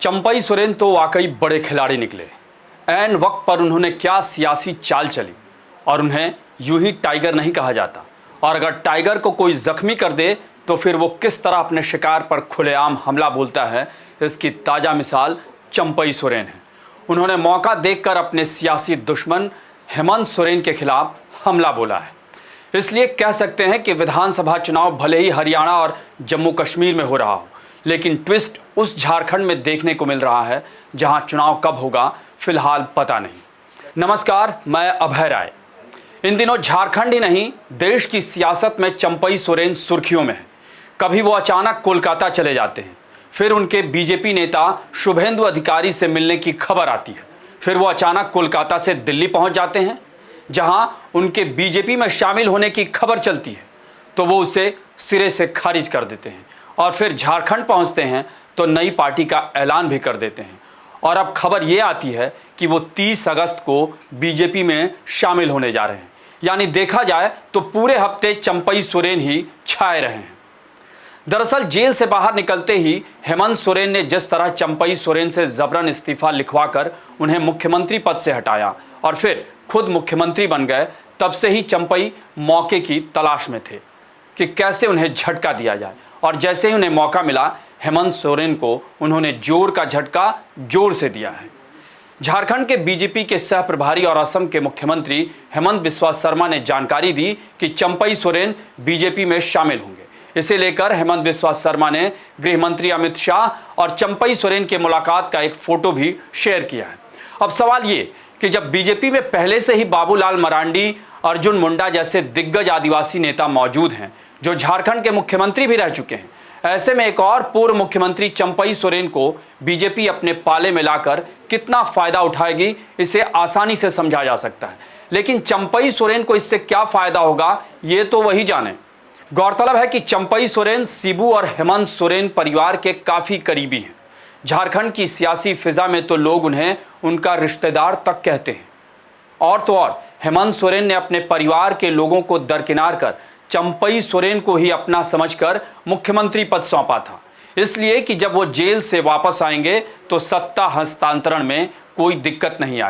चंपई सोरेन तो वाकई बड़े खिलाड़ी निकले। ऐन वक्त पर उन्होंने क्या सियासी चाल चली, और उन्हें यूं ही टाइगर नहीं कहा जाता। और अगर टाइगर को कोई जख्मी कर दे तो फिर वो किस तरह अपने शिकार पर खुलेआम हमला बोलता है, इसकी ताज़ा मिसाल चंपई सोरेन है। उन्होंने मौका देखकर अपने सियासी दुश्मन हेमंत सोरेन के खिलाफ हमला बोला है। इसलिए कह सकते हैं कि विधानसभा चुनाव भले ही हरियाणा और जम्मू कश्मीर में हो रहा हो, लेकिन ट्विस्ट उस झारखंड में देखने को मिल रहा है जहां चुनाव कब होगा फिलहाल पता नहीं। नमस्कार, मैं अभय राय। इन दिनों झारखंड ही नहीं, देश की सियासत में चंपई सोरेन सुर्खियों में है। कभी वो अचानक कोलकाता चले जाते हैं, फिर उनके बीजेपी नेता शुभेंदु अधिकारी से मिलने की खबर आती है, फिर वो अचानक कोलकाता से दिल्ली पहुंच जाते हैं जहां उनके बीजेपी में शामिल होने की खबर चलती है, तो वो उसे सिरे से खारिज कर देते हैं और फिर झारखंड पहुंचते हैं तो नई पार्टी का ऐलान भी कर देते हैं। और अब खबर ये आती है कि वो 30 अगस्त को बीजेपी में शामिल होने जा रहे हैं। यानी देखा जाए तो पूरे हफ्ते चंपई सोरेन ही छाए रहे हैं। दरअसल जेल से बाहर निकलते ही हेमंत सोरेन ने जिस तरह चंपई सोरेन से जबरन इस्तीफा लिखवाकर उन्हें मुख्यमंत्री पद से हटाया और फिर खुद मुख्यमंत्री बन गए, तब से ही चंपई मौके की तलाश में थे कि कैसे उन्हें झटका दिया जाए। और जैसे ही उन्हें मौका मिला, हेमंत सोरेन को उन्होंने जोर का झटका जोर से दिया है। झारखंड के बीजेपी के सह प्रभारी और असम के मुख्यमंत्री हेमंत बिस्वा शर्मा ने जानकारी दी कि चंपई सोरेन बीजेपी में शामिल होंगे। इसे लेकर हेमंत बिस्वा शर्मा ने गृह मंत्री अमित शाह और चंपई सोरेन के मुलाकात का एक फोटो भी शेयर किया है। अब सवाल ये कि जब बीजेपी में पहले से ही बाबूलाल मरांडी, अर्जुन मुंडा जैसे दिग्गज आदिवासी नेता मौजूद हैं जो झारखंड के मुख्यमंत्री भी रह चुके हैं, ऐसे में एक और पूर्व मुख्यमंत्री चंपई सोरेन को बीजेपी अपने पाले में लाकर कितना फायदा उठाएगी, इसे आसानी से समझा जा सकता है। लेकिन चंपई सोरेन को इससे क्या फायदा होगा, ये तो वही जाने। गौरतलब है कि चंपई सोरेन शिबू और हेमंत सोरेन परिवार के काफी करीबी हैं। झारखंड की सियासी फिजा में तो लोग उन्हें उनका रिश्तेदार तक कहते हैं। और तो और हेमंत सोरेन ने अपने परिवार के लोगों को दरकिनार कर चंपई सोरेन को ही अपना समझकर मुख्यमंत्री पद सौंपा था, इसलिए कि जब वो जेल से वापस आएंगे तो सत्ता हस्तांतरण में कोई दिक्कत नहीं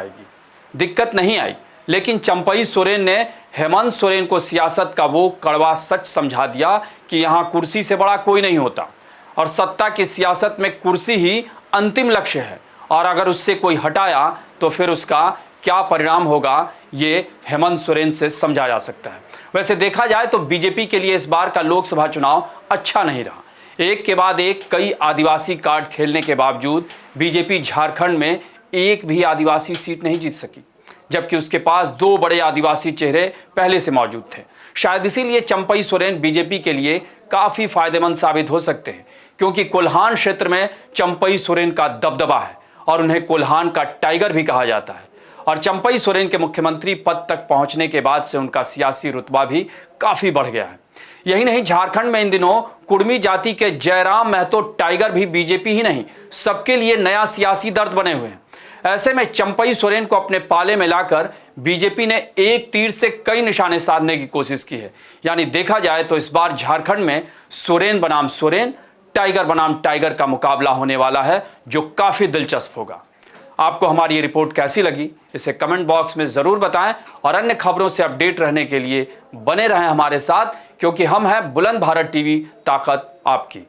आई। लेकिन चंपई सोरेन ने हेमंत सोरेन को सियासत का वो कड़वा सच समझा दिया कि यहां कुर्सी से बड़ा कोई नहीं होता और सत्ता की सियासत में कुर्सी ही अंतिम लक्ष्य है, और अगर उससे कोई हटाया तो फिर उसका क्या परिणाम होगा, ये हेमंत सोरेन से समझा जा सकता है। वैसे देखा जाए तो बीजेपी के लिए इस बार का लोकसभा चुनाव अच्छा नहीं रहा। एक के बाद एक कई आदिवासी कार्ड खेलने के बावजूद बीजेपी झारखंड में एक भी आदिवासी सीट नहीं जीत सकी, जबकि उसके पास 2 बड़े आदिवासी चेहरे पहले से मौजूद थे। शायद इसीलिए चंपई सोरेन बीजेपी के लिए काफी फायदेमंद साबित हो सकते हैं, क्योंकि कोल्हान क्षेत्र में चंपई सोरेन का दबदबा है और उन्हें कोल्हान का टाइगर भी कहा जाता है। और चंपई सोरेन के मुख्यमंत्री पद तक पहुंचने के बाद से उनका सियासी रुतबा भी काफी बढ़ गया है। यही नहीं, झारखंड में इन दिनों कुर्मी जाति के जयराम महतो टाइगर भी बीजेपी ही नहीं, सबके लिए नया सियासी दर्द बने हुए हैं। ऐसे में चंपई सोरेन को अपने पाले में लाकर बीजेपी ने एक तीर से कई निशाने साधने की कोशिश की है। यानी देखा जाए तो इस बार झारखंड में सोरेन बनाम सोरेन, टाइगर बनाम टाइगर का मुकाबला होने वाला है, जो काफी दिलचस्प होगा। आपको हमारी ये रिपोर्ट कैसी लगी, इसे कमेंट बॉक्स में जरूर बताएं और अन्य खबरों से अपडेट रहने के लिए बने रहें हमारे साथ, क्योंकि हम हैं बुलंद भारत टीवी, ताकत आपकी।